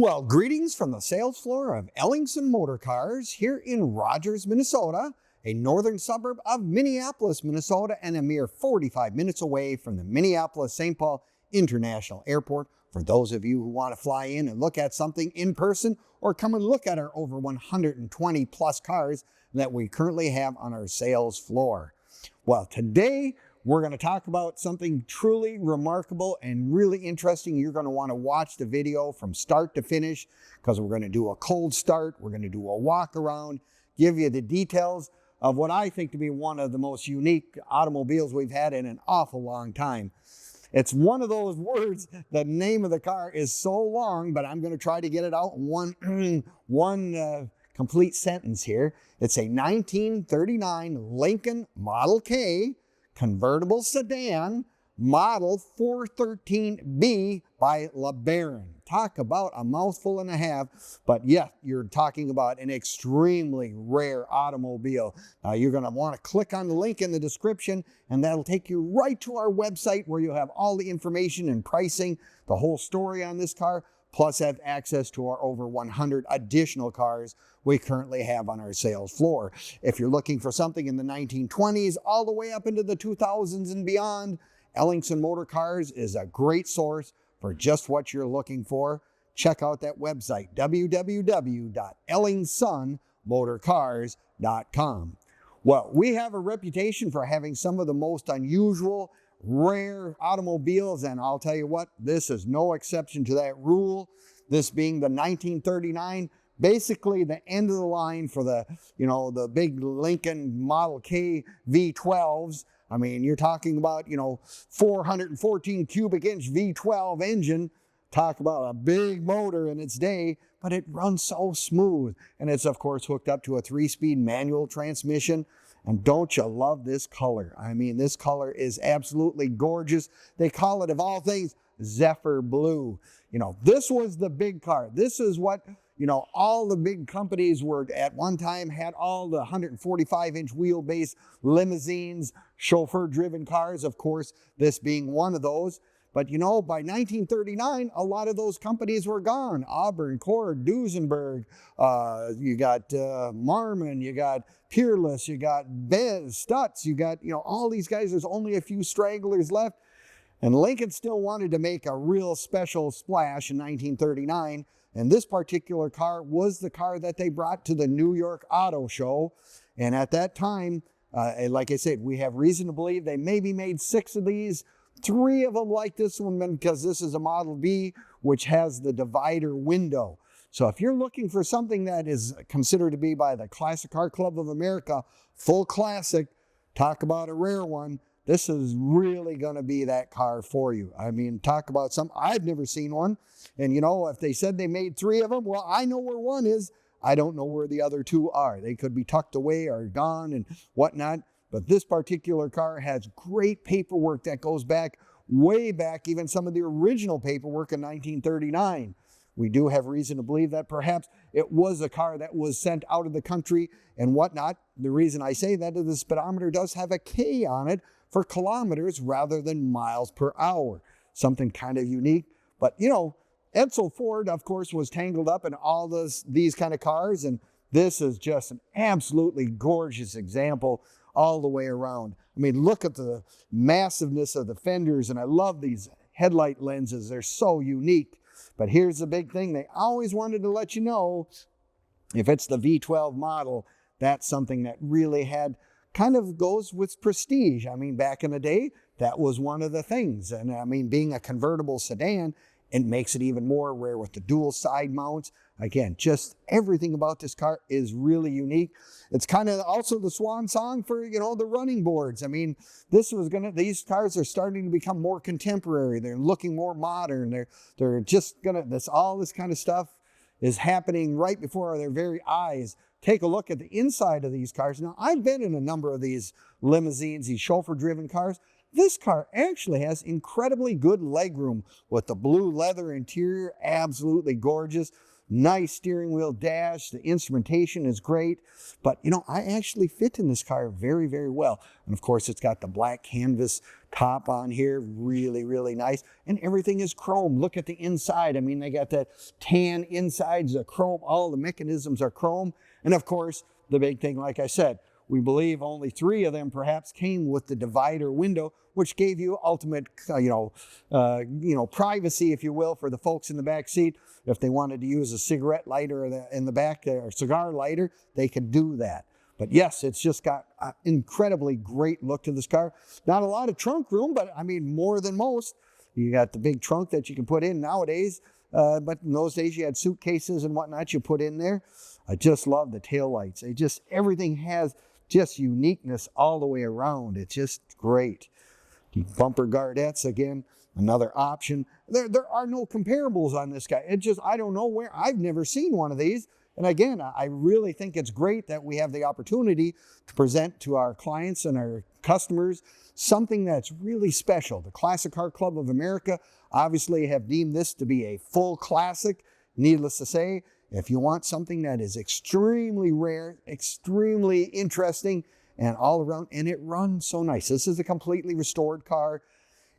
Well, greetings from the sales floor of Ellingson Motor Cars here in Rogers, Minnesota, a northern suburb of Minneapolis, Minnesota, and a mere 45 minutes away from the Minneapolis-St. Paul International Airport. For those of you who want to fly in and look at something in person or come and look at our over 120 plus cars that we currently have on our sales floor. Well, today we're going to talk about something truly remarkable and really interesting. You're going to want to watch the video from start to finish because we're going to do a cold start. We're going to do a walk around, give you the details of what I think to be one of the most unique automobiles we've had in an awful long time. It's one of those words, the name of the car is so long, but I'm going to try to get it out in one complete sentence here. It's a 1939 Lincoln Model K Convertible Sedan, Model 413B by LeBaron. Talk about a mouthful and a half, but yeah, you're talking about an extremely rare automobile. Now you're going to want to click on the link in the description, and that'll take you right to our website where you'll have all the information and pricing, the whole story on this car, plus have access to our over 100 additional cars we currently have on our sales floor. If you're looking for something in the 1920s all the way up into the 2000s and beyond, Ellingson Motor Cars is a great source for just what you're looking for. Check out that website, www.ellingsonmotorcars.com. Well, we have a reputation for having some of the most unusual, rare automobiles, and I'll tell you what, this is no exception to that rule. This being the 1939, basically the end of the line for the, the big Lincoln Model K V12s. I mean, you're talking about, 414 cubic inch V12 engine. Talk about a big motor in its day, but it runs so smooth. And it's, of course, hooked up to a 3-speed manual transmission. And don't you love this color? I mean, this color is absolutely gorgeous. They call it, of all things, Zephyr Blue. This was the big car. This is what, all the big companies were at one time, had all the 145-inch wheelbase limousines, chauffeur-driven cars, of course, this being one of those. But, by 1939, a lot of those companies were gone. Auburn, Cord, Duesenberg, you got Marmon, you got Peerless, you got Bez, Stutz, you got, all these guys. There's only a few stragglers left. And Lincoln still wanted to make a real special splash in 1939. And this particular car was the car that they brought to the New York Auto Show. And at that time, like I said, we have reason to believe they maybe made 6 of these. 3 of them like this one, because this is a Model B, which has the divider window. So if you're looking for something that is considered to be by the Classic Car Club of America, full classic, talk about a rare one, this is really going to be that car for you. I mean, talk about some, I've never seen one. And if they said they made 3 of them, well, I know where one is. I don't know where the other 2 are. They could be tucked away or gone and whatnot. But this particular car has great paperwork that goes back, way back, even some of the original paperwork in 1939. We do have reason to believe that perhaps it was a car that was sent out of the country and whatnot. The reason I say that is the speedometer does have a K on it for kilometers rather than miles per hour. Something kind of unique. But, Edsel Ford, of course, was tangled up in all these kind of cars. And this is just an absolutely gorgeous example all the way around. I mean, look at the massiveness of the fenders, and I love these headlight lenses. They're so unique. But here's the big thing. They always wanted to let you know, if it's the V12 model, that's something that really kind of goes with prestige. I mean, back in the day, that was one of the things. And I mean, being a convertible sedan, it makes it even more rare with the dual side mounts. Again, just everything about this car is really unique. It's kind of also the swan song for, the running boards. I mean, these cars are starting to become more contemporary. They're looking more modern. They're just all this kind of stuff is happening right before their very eyes. Take a look at the inside of these cars. Now, I've been in a number of these limousines, these chauffeur-driven cars. This car actually has incredibly good legroom with the blue leather interior, absolutely gorgeous. Nice steering wheel dash. The instrumentation is great. But, you know, I actually fit in this car very, very well. And of course, it's got the black canvas top on here. Really, really nice. And everything is chrome. Look at the inside. I mean, they got that tan insides, the chrome. All the mechanisms are chrome. And of course, the big thing, like I said, we believe only 3 of them perhaps came with the divider window, which gave you ultimate, privacy, if you will, for the folks in the back seat. If they wanted to use a cigarette lighter in the back, or cigar lighter, they could do that. But yes, it's just got an incredibly great look to this car. Not a lot of trunk room, but I mean, more than most. You got the big trunk that you can put in nowadays. But in those days, you had suitcases and whatnot you put in there. I just love the taillights. Everything has just uniqueness all the way around. It's just great. The bumper guardettes, again, another option. There are no comparables on this guy. I don't know where. I've never seen one of these. And again, I really think it's great that we have the opportunity to present to our clients and our customers something that's really special. The Classic Car Club of America obviously have deemed this to be a full classic. Needless to say, if you want something that is extremely rare, extremely interesting, and all around, and it runs so nice. This is a completely restored car.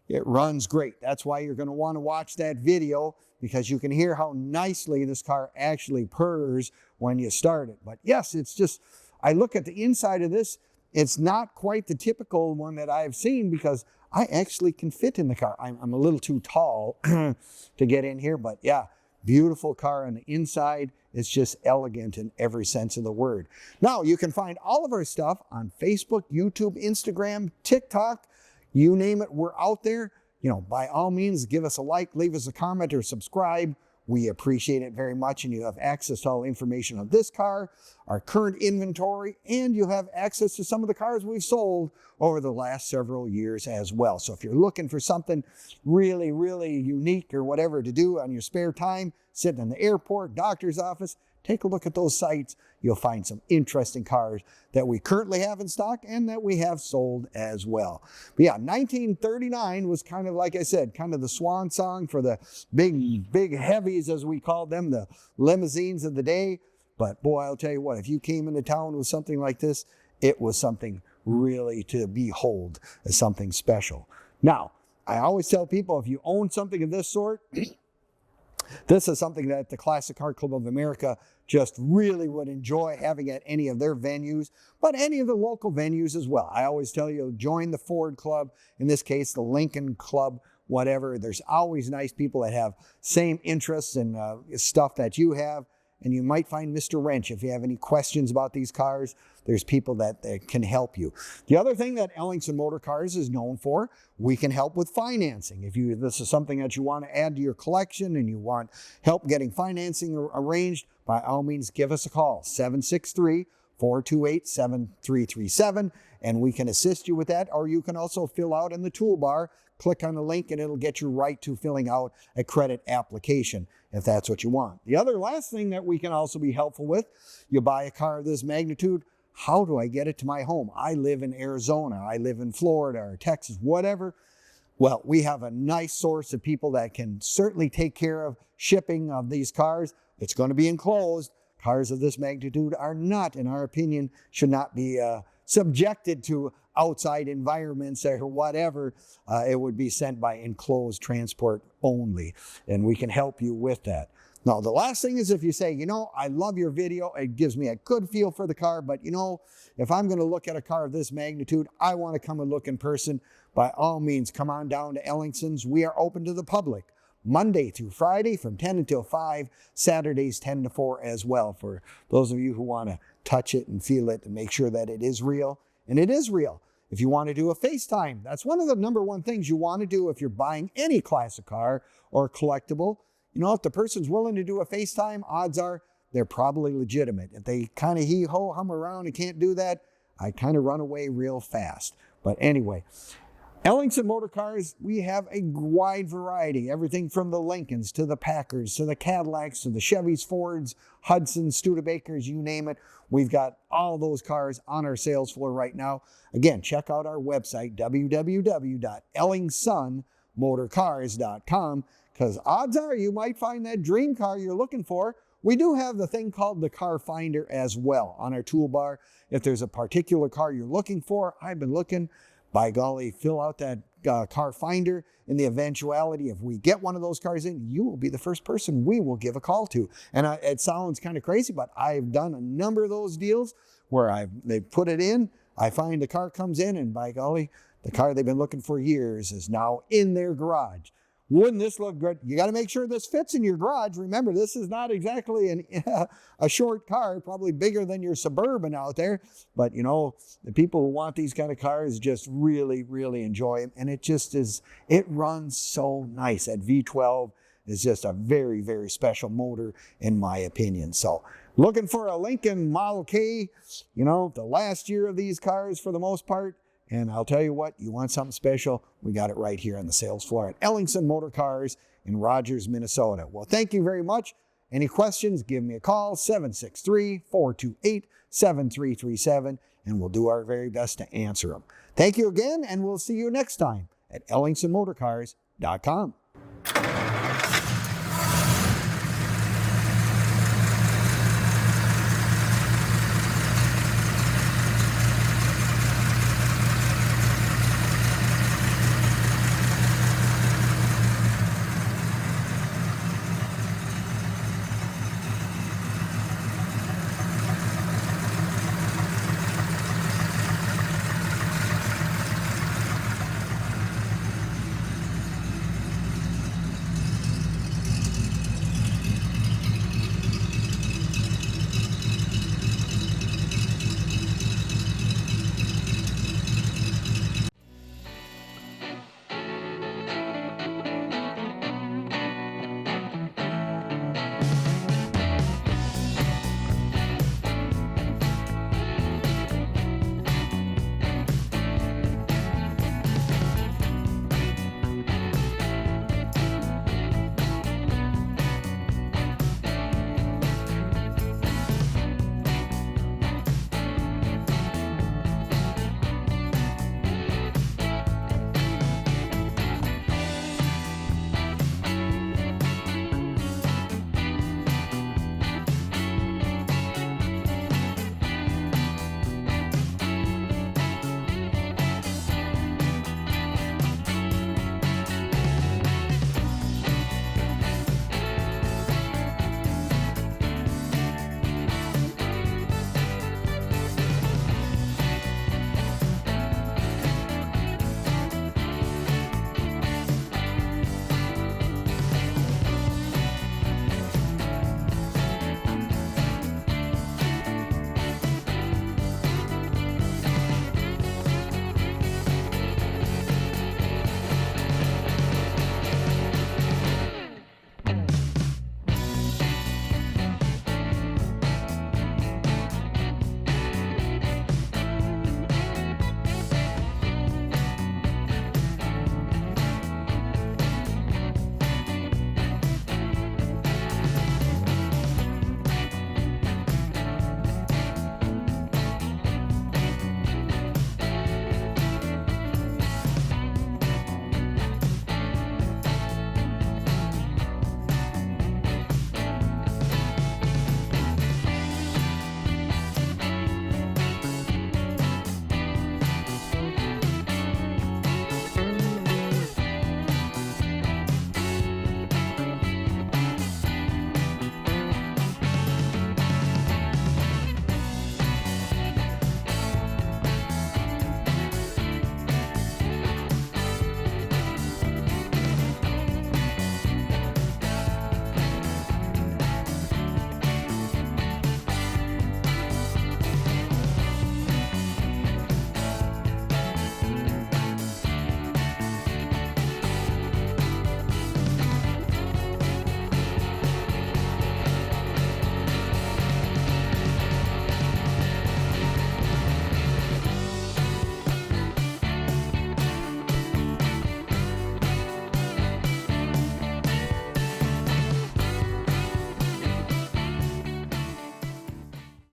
It runs great. That's why you're going to want to watch that video, because you can hear how nicely this car actually purrs when you start it. But yes, it's just, I look at the inside of this, it's not quite the typical one that I've seen, because I actually can fit in the car. I'm a little too tall to get in here, but yeah, beautiful car on the inside. It's just elegant in every sense of the word. Now, you can find all of our stuff on Facebook, YouTube, Instagram, TikTok, you name it, we're out there. You know, by all means, give us a like, leave us a comment, or subscribe. We appreciate it very much, and you have access to all the information on this car, our current inventory, and you have access to some of the cars we've sold over the last several years as well. So if you're looking for something really, really unique or whatever to do on your spare time, sitting in the airport, doctor's office, take a look at those sites. You'll find some interesting cars that we currently have in stock and that we have sold as well. But yeah, 1939 was kind of, like I said, kind of the swan song for the big heavies, as we called them, the limousines of the day. But boy, I'll tell you what, if you came into town with something like this, it was something really to behold as something special. Now, I always tell people, if you own something of this sort, this is something that the Classic Car Club of America just really would enjoy having at any of their venues, but any of the local venues as well. I always tell you, join the Ford Club, in this case, the Lincoln Club, whatever. There's always nice people that have same interests and stuff that you have. And you might find Mr. Wrench. If you have any questions about these cars, there's people that can help you. The other thing that Ellingson Motor Cars is known for, we can help with financing. If this is something that you want to add to your collection and you want help getting financing arranged, by all means, give us a call, 763-428-7337, and we can assist you with that. Or you can also fill out in the toolbar, click on the link, and it'll get you right to filling out a credit application if that's what you want. The last thing that we can also be helpful with, you buy a car of this magnitude, how do I get it to my home? I live in Arizona, I live in Florida or Texas, whatever. Well, we have a nice source of people that can certainly take care of shipping of these cars. It's going to be enclosed. Cars of this magnitude are not, in our opinion, should not be subjected to outside environments or whatever. It would be sent by enclosed transport only, and we can help you with that. Now, the last thing is, if you say, you know, I love your video, it gives me a good feel for the car, but you know, if I'm going to look at a car of this magnitude, I want to come and look in person, by all means, come on down to Ellingson's. We are open to the public Monday through Friday from 10 until 5, Saturdays 10 to 4 as well, for those of you who want to touch it and feel it and make sure that it is real. And it is real. If you want to do a FaceTime, that's one of the number one things you want to do if you're buying any classic car or collectible. You know, if the person's willing to do a FaceTime, odds are they're probably legitimate. If they kind of hum around and can't do that, I kind of run away real fast. But anyway, Ellingson Motor Cars, we have a wide variety, everything from the Lincolns to the Packards to the Cadillacs to the Chevys, Fords, Hudsons, Studebakers, you name it. We've got all those cars on our sales floor right now. Again, check out our website, www.ellingsonmotorcars.com. because odds are you might find that dream car you're looking for. We do have the thing called the car finder as well on our toolbar. If there's a particular car you're looking for, I've been looking, by golly, fill out that car finder. In the eventuality, if we get one of those cars in, you will be the first person we will give a call to. And it sounds kind of crazy, but I've done a number of those deals where they put it in, I find the car comes in, and by golly, the car they've been looking for years is now in their garage. Wouldn't this look good? You got to make sure this fits in your garage. Remember, this is not exactly a short car, probably bigger than your Suburban out there. But, you know, the people who want these kind of cars just really, really enjoy them. And it just is, it runs so nice. That V12 is just a very, very special motor in my opinion. So looking for a Lincoln Model K, you know, the last year of these cars for the most part. And I'll tell you what, you want something special, we got it right here on the sales floor at Ellingson Motor Cars in Rogers, Minnesota. Well, thank you very much. Any questions, give me a call, 763-428-7337, and we'll do our very best to answer them. Thank you again, and we'll see you next time at EllingsonMotorCars.com.